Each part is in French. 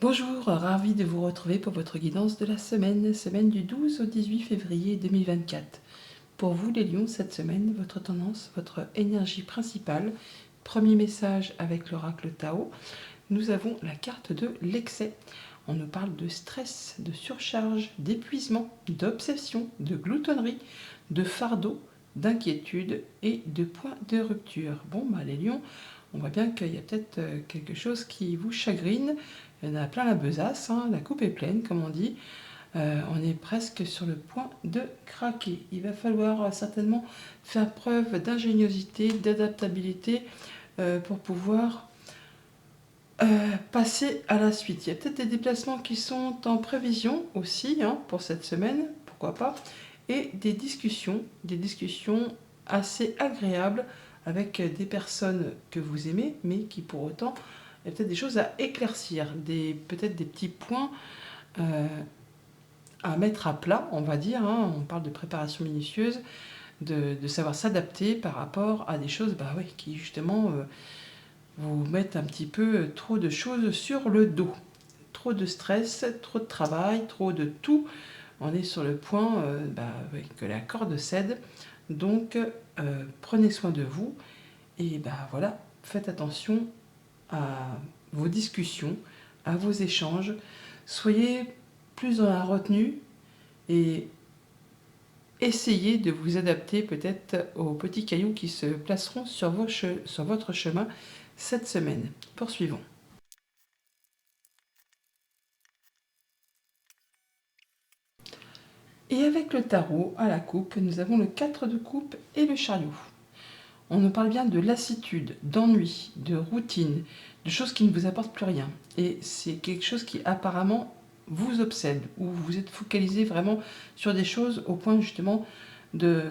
Bonjour, ravi de vous retrouver pour votre guidance de la semaine du 12 au 18 février 2024. Pour vous les lions, cette semaine, votre tendance, votre énergie principale, premier message avec l'oracle Tao, nous avons la carte de l'excès. On nous parle de stress, de surcharge, d'épuisement, d'obsession, de gloutonnerie, de fardeau, d'inquiétude et de points de rupture. Bon, les lions, on voit bien qu'il y a peut-être quelque chose qui vous chagrine. Il y en a plein la besace, hein, la coupe est pleine, comme on dit. On est presque sur le point de craquer. Il va falloir certainement faire preuve d'ingéniosité, d'adaptabilité pour pouvoir passer à la suite. Il y a peut-être des déplacements qui sont en prévision aussi pour cette semaine, pourquoi pas, et des discussions assez agréables avec des personnes que vous aimez, mais qui pour autant, il y a peut-être des choses à éclaircir, peut-être des petits points à mettre à plat, on va dire. On parle de préparation minutieuse, de savoir s'adapter par rapport à des choses qui justement vous mettent un petit peu trop de choses sur le dos. Trop de stress, trop de travail, trop de tout. On est sur le point que la corde cède. Donc prenez soin de vous et voilà, faites attention à vos discussions, à vos échanges. Soyez plus dans la retenue et essayez de vous adapter peut-être aux petits cailloux qui se placeront sur votre chemin cette semaine. Poursuivons. Et avec le tarot à la coupe, nous avons le 4 de coupe et le chariot. On nous parle bien de lassitude, d'ennui, de routine, de choses qui ne vous apportent plus rien. Et c'est quelque chose qui apparemment vous obsède, ou vous êtes focalisé vraiment sur des choses au point justement de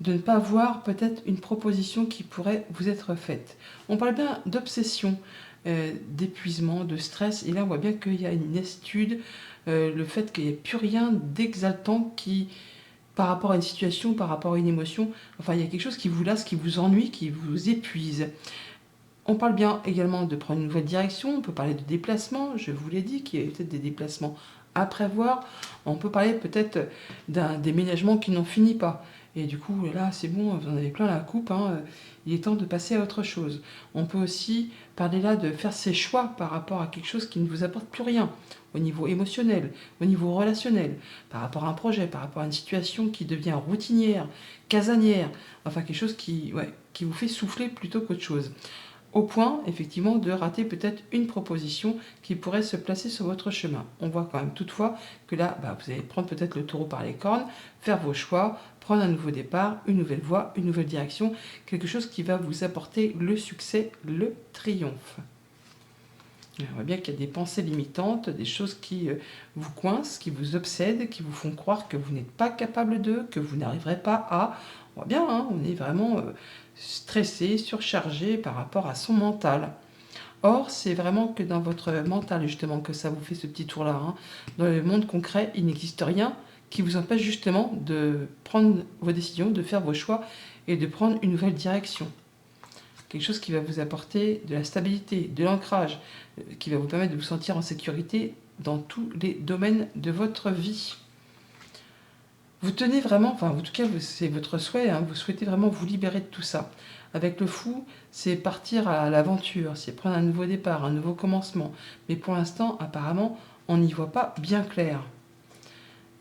ne pas voir peut-être une proposition qui pourrait vous être faite. On parle bien d'obsession, d'épuisement, de stress, et là on voit bien qu'il y a une lassitude, le fait qu'il n'y ait plus rien d'exaltant qui, par rapport à une situation, par rapport à une émotion, il y a quelque chose qui vous lasse, qui vous ennuie, qui vous épuise. On parle bien également de prendre une nouvelle direction, on peut parler de déplacement, je vous l'ai dit, qu'il y a peut-être des déplacements à prévoir, on peut parler peut-être d'un déménagement qui n'en finit pas. Et du coup, là, c'est bon, vous en avez plein la coupe, il est temps de passer à autre chose. On peut aussi parler là de faire ses choix par rapport à quelque chose qui ne vous apporte plus rien, au niveau émotionnel, au niveau relationnel, par rapport à un projet, par rapport à une situation qui devient routinière, casanière, quelque chose qui vous fait souffler plutôt qu'autre chose. Au point, effectivement, de rater peut-être une proposition qui pourrait se placer sur votre chemin. On voit quand même toutefois que là, vous allez prendre peut-être le taureau par les cornes, faire vos choix, prendre un nouveau départ, une nouvelle voie, une nouvelle direction, quelque chose qui va vous apporter le succès, le triomphe. On voit bien qu'il y a des pensées limitantes, des choses qui vous coincent, qui vous obsèdent, qui vous font croire que vous n'êtes pas capable d'eux, que vous n'arriverez pas à... On voit bien, on est vraiment stressé, surchargé par rapport à son mental. Or, c'est vraiment que dans votre mental, justement, que ça vous fait ce petit tour-là. Dans le monde concret, il n'existe rien qui vous empêche justement de prendre vos décisions, de faire vos choix et de prendre une nouvelle direction. Quelque chose qui va vous apporter de la stabilité, de l'ancrage, qui va vous permettre de vous sentir en sécurité dans tous les domaines de votre vie. Vous tenez vraiment, en tout cas c'est votre souhait, vous souhaitez vraiment vous libérer de tout ça. Avec le fou, c'est partir à l'aventure, c'est prendre un nouveau départ, un nouveau commencement. Mais pour l'instant, apparemment, on n'y voit pas bien clair.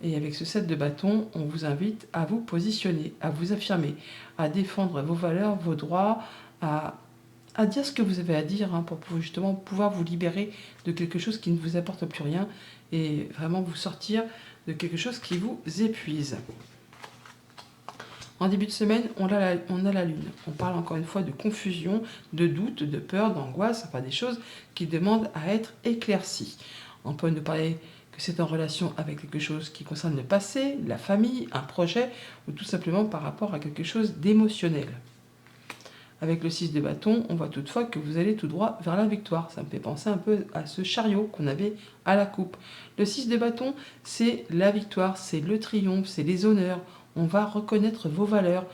Et avec ce 7 de bâton, on vous invite à vous positionner, à vous affirmer, à défendre vos valeurs, vos droits, à dire ce que vous avez à dire pour justement pouvoir vous libérer de quelque chose qui ne vous apporte plus rien et vraiment vous sortir de quelque chose qui vous épuise. En début de semaine, on a la lune. On parle encore une fois de confusion, de doute, de peur, d'angoisse, des choses qui demandent à être éclaircies. On peut nous parler que c'est en relation avec quelque chose qui concerne le passé, la famille, un projet, ou tout simplement par rapport à quelque chose d'émotionnel. Avec le 6 de bâton, on voit toutefois que vous allez tout droit vers la victoire. Ça me fait penser un peu à ce chariot qu'on avait à la coupe. Le 6 de bâton, c'est la victoire, c'est le triomphe, c'est les honneurs. On va reconnaître vos valeurs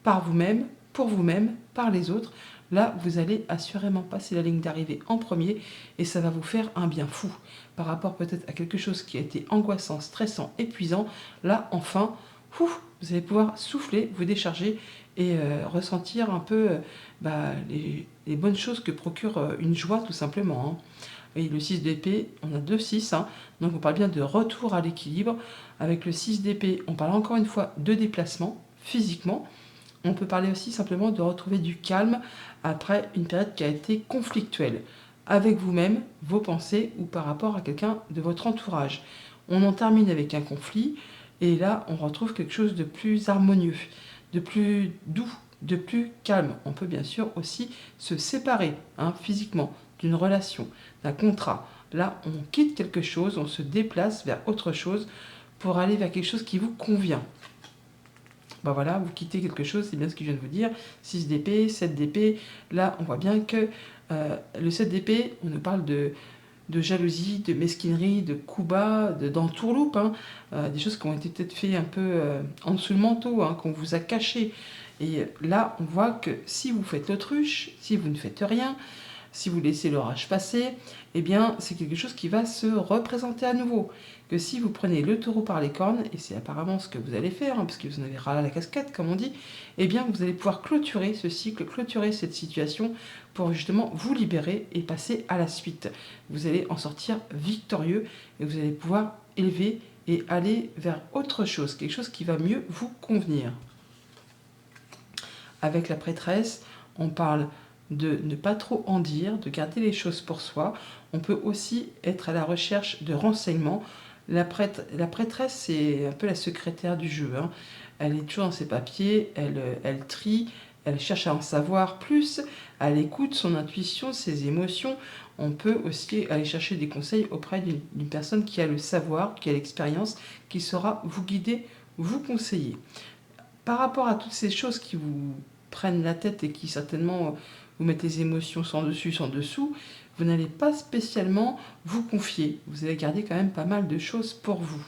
par vous-même, pour vous-même, par les autres. là, vous allez assurément passer la ligne d'arrivée en premier et ça va vous faire un bien fou par rapport peut-être à quelque chose qui a été angoissant, stressant, épuisant. Là, enfin, vous allez pouvoir souffler, vous décharger et ressentir un peu les bonnes choses que procure une joie tout simplement, hein. Et le 6 d'épée, on a 2 6, hein, donc on parle bien de retour à l'équilibre. Avec le 6 d'épée, on parle encore une fois de déplacement physiquement. On peut parler aussi simplement de retrouver du calme après une période qui a été conflictuelle, avec vous-même, vos pensées ou par rapport à quelqu'un de votre entourage. On en termine avec un conflit, et là on retrouve quelque chose de plus harmonieux, de plus doux, de plus calme. On peut bien sûr aussi se séparer, hein, physiquement d'une relation, d'un contrat. Là on quitte quelque chose, on se déplace vers autre chose pour aller vers quelque chose qui vous convient. Voilà, vous quittez quelque chose, c'est bien ce que je viens de vous dire. 6 d'épée, 7 d'épée. Là, on voit bien que le 7 d'épée, on nous parle de jalousie, de mesquinerie, de coups bas, d'entourloupe, hein, des choses qui ont été peut-être faites un peu en dessous le manteau, hein, qu'on vous a caché. Et là, on voit que si vous faites l'autruche, si vous ne faites rien, si vous laissez l'orage passer, eh bien, c'est quelque chose qui va se représenter à nouveau. Que si vous prenez le taureau par les cornes, et c'est apparemment ce que vous allez faire, hein, parce que vous en avez ras la casquette, comme on dit, eh bien, vous allez pouvoir clôturer ce cycle, clôturer cette situation pour justement vous libérer et passer à la suite. Vous allez en sortir victorieux et vous allez pouvoir élever et aller vers autre chose, quelque chose qui va mieux vous convenir. Avec la prêtresse, on parle de ne pas trop en dire, de garder les choses pour soi. On peut aussi être à la recherche de renseignements. La prêtresse, c'est un peu la secrétaire du jeu, hein. Elle est toujours dans ses papiers, elle trie, elle cherche à en savoir plus, elle écoute son intuition, ses émotions. On peut aussi aller chercher des conseils auprès d'une personne qui a le savoir, qui a l'expérience, qui saura vous guider, vous conseiller. Par rapport à toutes ces choses qui vous prennent la tête et qui certainement vous mettent les émotions sans dessus, sans dessous, vous n'allez pas spécialement vous confier. Vous allez garder quand même pas mal de choses pour vous.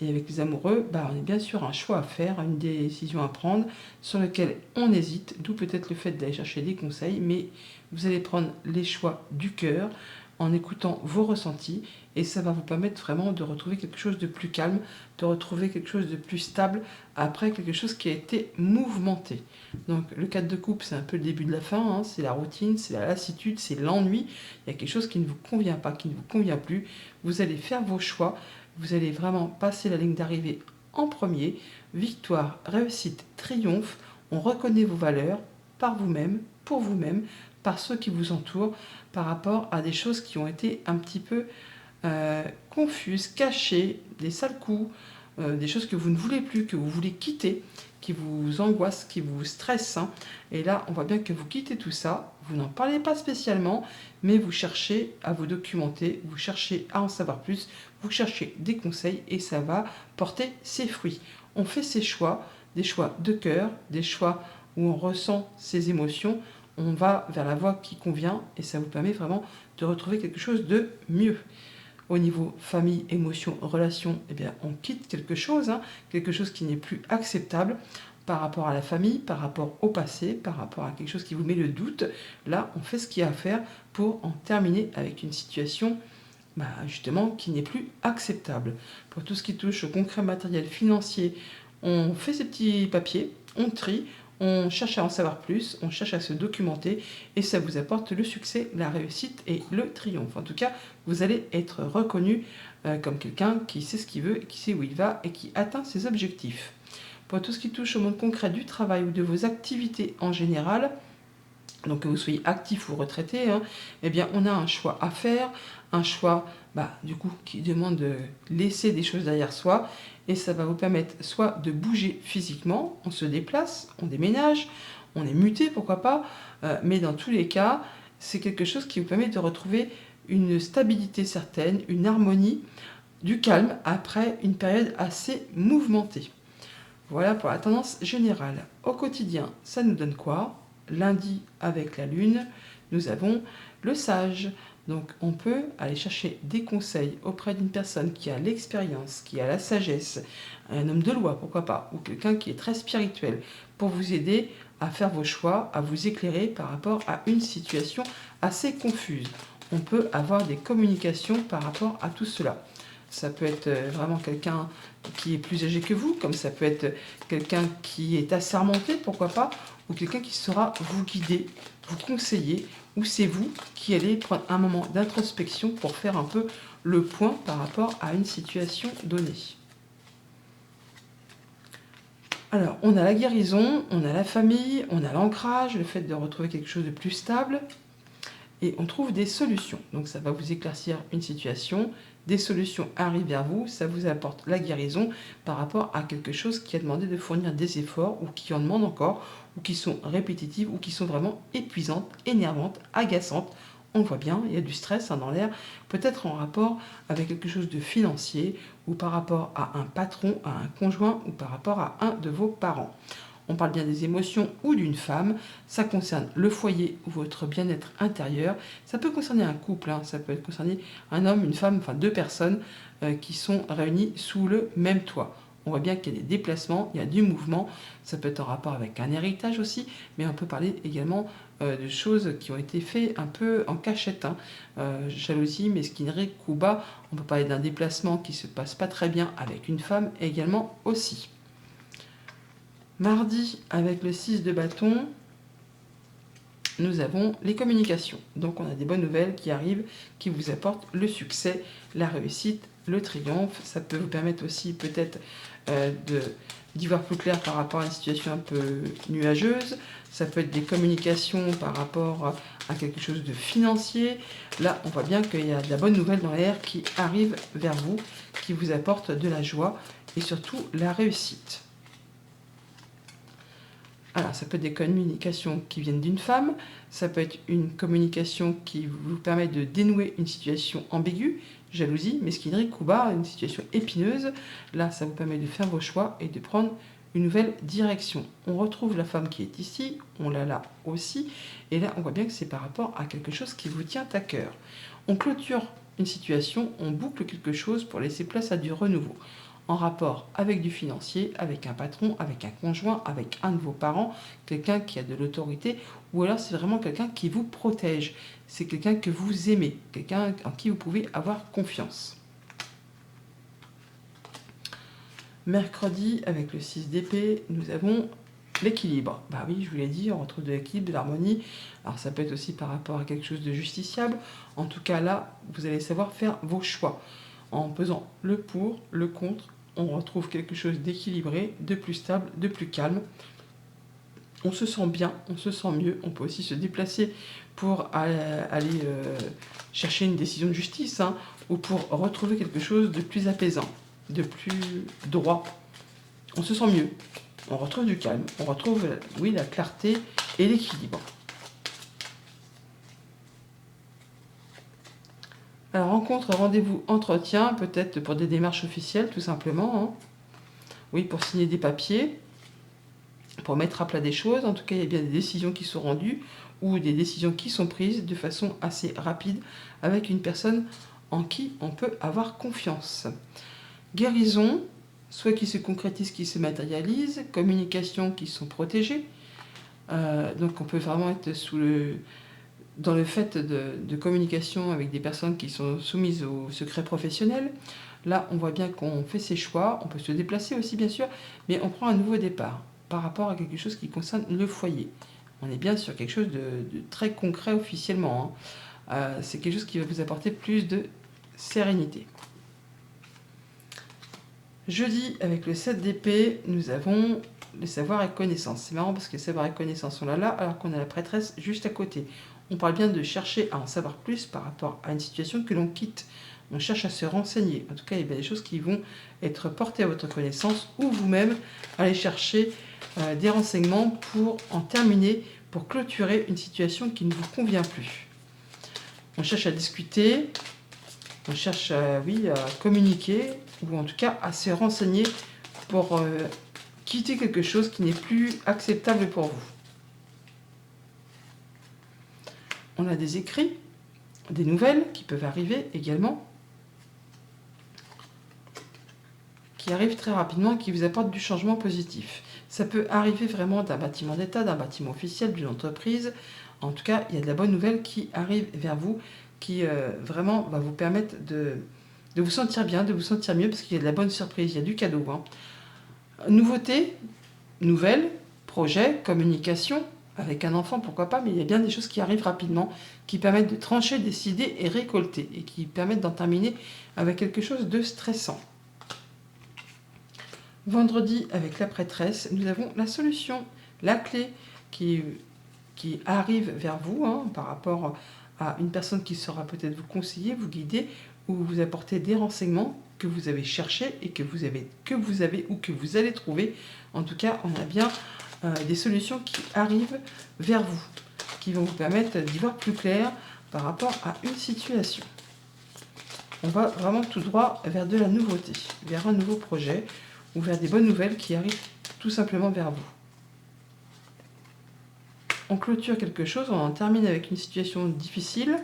Et avec les amoureux, on a bien sûr un choix à faire, une décision à prendre sur lequel on hésite, d'où peut-être le fait d'aller chercher des conseils, mais vous allez prendre les choix du cœur en écoutant vos ressentis et ça va vous permettre vraiment de retrouver quelque chose de plus calme, de retrouver quelque chose de plus stable après quelque chose qui a été mouvementé. Donc le 4 de coupe, c'est un peu le début de la fin, hein, c'est la routine, c'est la lassitude, c'est l'ennui, il y a quelque chose qui ne vous convient pas, qui ne vous convient plus, vous allez faire vos choix, vous allez vraiment passer la ligne d'arrivée en premier, victoire, réussite, triomphe, on reconnaît vos valeurs par vous-même, pour vous-même, par ceux qui vous entourent, par rapport à des choses qui ont été un petit peu confuses, cachées, des sales coups, des choses que vous ne voulez plus, que vous voulez quitter, qui vous angoissent, qui vous stressent, hein. Et là, on voit bien que vous quittez tout ça, vous n'en parlez pas spécialement, mais vous cherchez à vous documenter, vous cherchez à en savoir plus, vous cherchez des conseils et ça va porter ses fruits. On fait ses choix, des choix de cœur, des choix où on ressent ses émotions, on va vers la voie qui convient et ça vous permet vraiment de retrouver quelque chose de mieux. Au niveau famille, émotion, relation, eh bien, on quitte quelque chose, hein, quelque chose qui n'est plus acceptable par rapport à la famille, par rapport au passé, par rapport à quelque chose qui vous met le doute. Là, on fait ce qu'il y a à faire pour en terminer avec une situation justement qui n'est plus acceptable. Pour tout ce qui touche au concret matériel financier, on fait ces petits papiers, on trie, on cherche à en savoir plus, on cherche à se documenter et ça vous apporte le succès, la réussite et le triomphe. En tout cas, vous allez être reconnu comme quelqu'un qui sait ce qu'il veut, qui sait où il va et qui atteint ses objectifs. Pour tout ce qui touche au monde concret du travail ou de vos activités en général, donc que vous soyez actif ou retraité, hein, eh bien on a un choix à faire, un choix du coup qui demande de laisser des choses derrière soi et ça va vous permettre soit de bouger physiquement, on se déplace, on déménage, on est muté pourquoi pas, mais dans tous les cas c'est quelque chose qui vous permet de retrouver une stabilité certaine, une harmonie, du calme après une période assez mouvementée. Voilà pour la tendance générale. Au quotidien, ça nous donne quoi ? Lundi, avec la lune, nous avons le sage. Donc on peut aller chercher des conseils auprès d'une personne qui a l'expérience, qui a la sagesse, un homme de loi, pourquoi pas, ou quelqu'un qui est très spirituel, pour vous aider à faire vos choix, à vous éclairer par rapport à une situation assez confuse. On peut avoir des communications par rapport à tout cela. Ça peut être vraiment quelqu'un qui est plus âgé que vous, comme ça peut être quelqu'un qui est assermenté, pourquoi pas, ou quelqu'un qui saura vous guider, vous conseiller, ou c'est vous qui allez prendre un moment d'introspection pour faire un peu le point par rapport à une situation donnée. Alors, on a la guérison, on a la famille, on a l'ancrage, le fait de retrouver quelque chose de plus stable, et on trouve des solutions. Donc ça va vous éclaircir une situation, des solutions arrivent vers vous, ça vous apporte la guérison par rapport à quelque chose qui a demandé de fournir des efforts, ou qui en demande encore, ou qui sont répétitives, ou qui sont vraiment épuisantes, énervantes, agaçantes. On voit bien, il y a du stress dans l'air, peut-être en rapport avec quelque chose de financier, ou par rapport à un patron, à un conjoint, ou par rapport à un de vos parents. On parle bien des émotions ou d'une femme, ça concerne le foyer ou votre bien-être intérieur, ça peut concerner un couple, ça peut concerner un homme, une femme, enfin 2 personnes qui sont réunies sous le même toit. On voit bien qu'il y a des déplacements, il y a du mouvement, ça peut être en rapport avec un héritage aussi, mais on peut parler également de choses qui ont été faites un peu en cachette. Jalousie, mesquinerie, coup bas, on peut parler d'un déplacement qui ne se passe pas très bien avec une femme également aussi. Mardi, avec le 6 de bâton, nous avons les communications. Donc on a des bonnes nouvelles qui arrivent, qui vous apportent le succès, la réussite, le triomphe. Ça peut vous permettre aussi peut-être d'y voir plus clair par rapport à une situation un peu nuageuse. Ça peut être des communications par rapport à quelque chose de financier. Là, on voit bien qu'il y a de la bonne nouvelle dans l'air qui arrive vers vous, qui vous apporte de la joie et surtout la réussite. Alors, ça peut être des communications qui viennent d'une femme, ça peut être une communication qui vous permet de dénouer une situation ambiguë, jalousie, mesquinerie, coup bas, une situation épineuse. Là, ça vous permet de faire vos choix et de prendre une nouvelle direction. On retrouve la femme qui est ici, on l'a là aussi, et là, on voit bien que c'est par rapport à quelque chose qui vous tient à cœur. On clôture une situation, on boucle quelque chose pour laisser place à du renouveau. En rapport avec du financier, avec un patron, avec un conjoint, avec un de vos parents, quelqu'un qui a de l'autorité, ou alors c'est vraiment quelqu'un qui vous protège, c'est quelqu'un que vous aimez, quelqu'un en qui vous pouvez avoir confiance. Mercredi, avec le 6 d'épée, nous avons l'équilibre. Bah oui, je vous l'ai dit, on retrouve de l'équilibre, de l'harmonie. Alors ça peut être aussi par rapport à quelque chose de justiciable. En tout cas là, vous allez savoir faire vos choix. En pesant le pour, le contre, on retrouve quelque chose d'équilibré, de plus stable, de plus calme. On se sent bien, on se sent mieux. On peut aussi se déplacer pour aller chercher une décision de justice, ou pour retrouver quelque chose de plus apaisant, de plus droit. On se sent mieux. On retrouve du calme, on retrouve, oui, la clarté et l'équilibre. Alors, rencontre, rendez-vous, entretien, peut-être pour des démarches officielles, tout simplement. Oui, pour signer des papiers, pour mettre à plat des choses. En tout cas, il y a bien des décisions qui sont rendues ou des décisions qui sont prises de façon assez rapide avec une personne en qui on peut avoir confiance. Guérison, soit qui se concrétise, qui se matérialise. Communication qui sont protégées. Donc, on peut vraiment être dans le fait de communication avec des personnes qui sont soumises au secret professionnel. Là, on voit bien qu'on fait ses choix, on peut se déplacer aussi bien sûr, mais on prend un nouveau départ par rapport à quelque chose qui concerne le foyer. On est bien sur quelque chose de très concret officiellement. C'est quelque chose qui va vous apporter plus de sérénité. Jeudi, avec le 7 d'épée, nous avons le savoir et connaissance. C'est marrant parce que le savoir et connaissance sont là, alors qu'on a la prêtresse juste à côté. On parle bien de chercher à en savoir plus par rapport à une situation que l'on quitte. On cherche à se renseigner. En tout cas, il y a des choses qui vont être portées à votre connaissance ou vous-même aller chercher des renseignements pour en terminer, pour clôturer une situation qui ne vous convient plus. On cherche à discuter, on cherche à communiquer ou en tout cas à se renseigner pour quitter quelque chose qui n'est plus acceptable pour vous. On a des écrits, des nouvelles qui peuvent arriver également, qui arrive très rapidement, qui vous apporte du changement positif. Ça peut arriver vraiment d'un bâtiment d'État, d'un bâtiment officiel, d'une entreprise. En tout cas, il y a de la bonne nouvelle qui arrive vers vous, qui vraiment va vous permettre de vous sentir bien, de vous sentir mieux, parce qu'il y a de la bonne surprise, il y a du cadeau. Hein. Nouveauté, nouvelle, projet, communication, avec un enfant, pourquoi pas, mais il y a bien des choses qui arrivent rapidement, qui permettent de trancher, décider et récolter, et qui permettent d'en terminer avec quelque chose de stressant. Vendredi, avec la prêtresse, nous avons la solution, la clé qui arrive vers vous, hein, par rapport à une personne qui saura peut-être vous conseiller, vous guider, ou vous apporter des renseignements que vous avez cherchés et que vous avez ou que vous allez trouver. En tout cas, on a bien des solutions qui arrivent vers vous, qui vont vous permettre d'y voir plus clair par rapport à une situation. On va vraiment tout droit vers de la nouveauté, vers un nouveau projet ou vers des bonnes nouvelles qui arrivent tout simplement vers vous. On clôture quelque chose, on en termine avec une situation difficile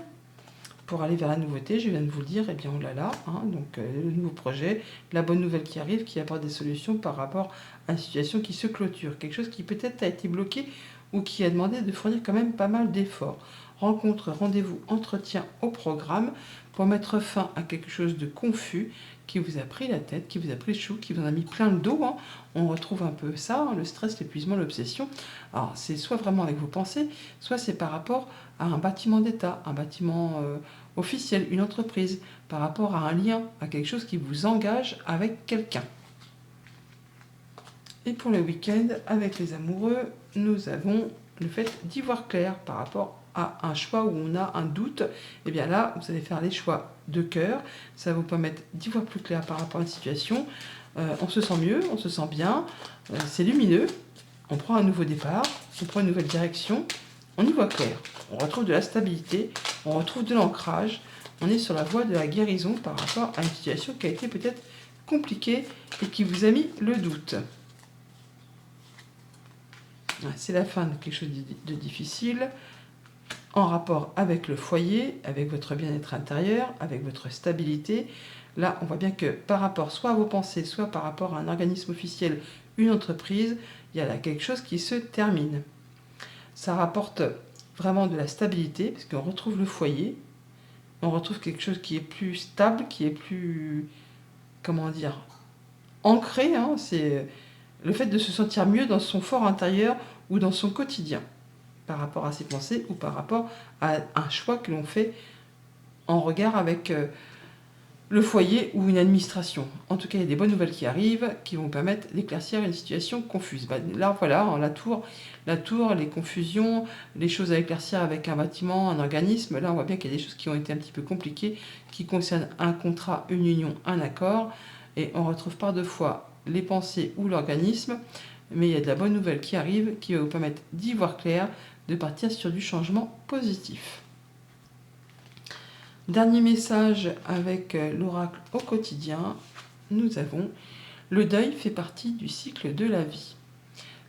pour aller vers la nouveauté. Je viens de vous le dire, eh bien on l'a là, hein, donc le nouveau projet, la bonne nouvelle qui arrive, qui apporte des solutions par rapport à une situation qui se clôture, quelque chose qui peut-être a été bloqué ou qui a demandé de fournir quand même pas mal d'efforts. Rencontre, rendez-vous, entretien au programme pour mettre fin à quelque chose de confus qui vous a pris la tête, qui vous a pris le chou, qui vous en a mis plein le dos. Hein. On retrouve un peu ça, hein, le stress, l'épuisement, l'obsession. Alors c'est soit vraiment avec vos pensées, soit c'est par rapport à un bâtiment d'État, un bâtiment officiel, une entreprise, par rapport à un lien, à quelque chose qui vous engage avec quelqu'un. Et pour le week-end, avec les amoureux, nous avons le fait d'y voir clair par rapport à un choix où on a un doute. Et bien là, vous allez faire les choix de cœur. Ça va vous permettre d'y voir plus clair par rapport à une situation. On se sent mieux, on se sent bien, c'est lumineux. On prend un nouveau départ, on prend une nouvelle direction, on y voit clair. On retrouve de la stabilité, on retrouve de l'ancrage. On est sur la voie de la guérison par rapport à une situation qui a été peut-être compliquée et qui vous a mis le doute. C'est la fin de quelque chose de difficile, en rapport avec le foyer, avec votre bien-être intérieur, avec votre stabilité. Là, on voit bien que par rapport soit à vos pensées, soit par rapport à un organisme officiel, une entreprise, il y a là quelque chose qui se termine. Ça rapporte vraiment de la stabilité, parce qu'on retrouve le foyer, on retrouve quelque chose qui est plus stable, qui est plus, comment dire, ancré. Hein, c'est le fait de se sentir mieux dans son fort intérieur ou dans son quotidien, par rapport à ses pensées ou par rapport à un choix que l'on fait en regard avec le foyer ou une administration. En tout cas, il y a des bonnes nouvelles qui arrivent, qui vont permettre d'éclaircir une situation confuse. Là, voilà, hein, la tour, les confusions, les choses à éclaircir avec un bâtiment, un organisme. Là, on voit bien qu'il y a des choses qui ont été un petit peu compliquées, qui concernent un contrat, une union, un accord. Et on retrouve par deux fois les pensées ou l'organisme, mais il y a de la bonne nouvelle qui arrive, qui va vous permettre d'y voir clair, de partir sur du changement positif. Dernier message avec l'oracle au quotidien, nous avons « Le deuil fait partie du cycle de la vie ».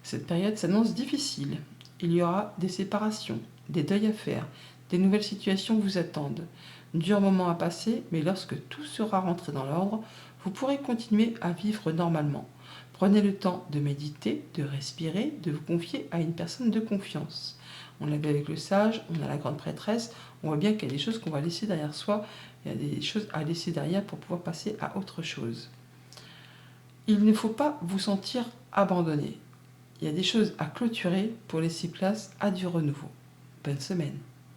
Cette période s'annonce difficile. Il y aura des séparations, des deuils à faire, des nouvelles situations vous attendent. Dur moment à passer, mais lorsque tout sera rentré dans l'ordre, vous pourrez continuer à vivre normalement. Prenez le temps de méditer, de respirer, de vous confier à une personne de confiance. On l'a vu avec le sage, on a la grande prêtresse, on voit bien qu'il y a des choses qu'on va laisser derrière soi, il y a des choses à laisser derrière pour pouvoir passer à autre chose. Il ne faut pas vous sentir abandonné. Il y a des choses à clôturer pour laisser place à du renouveau. Bonne semaine.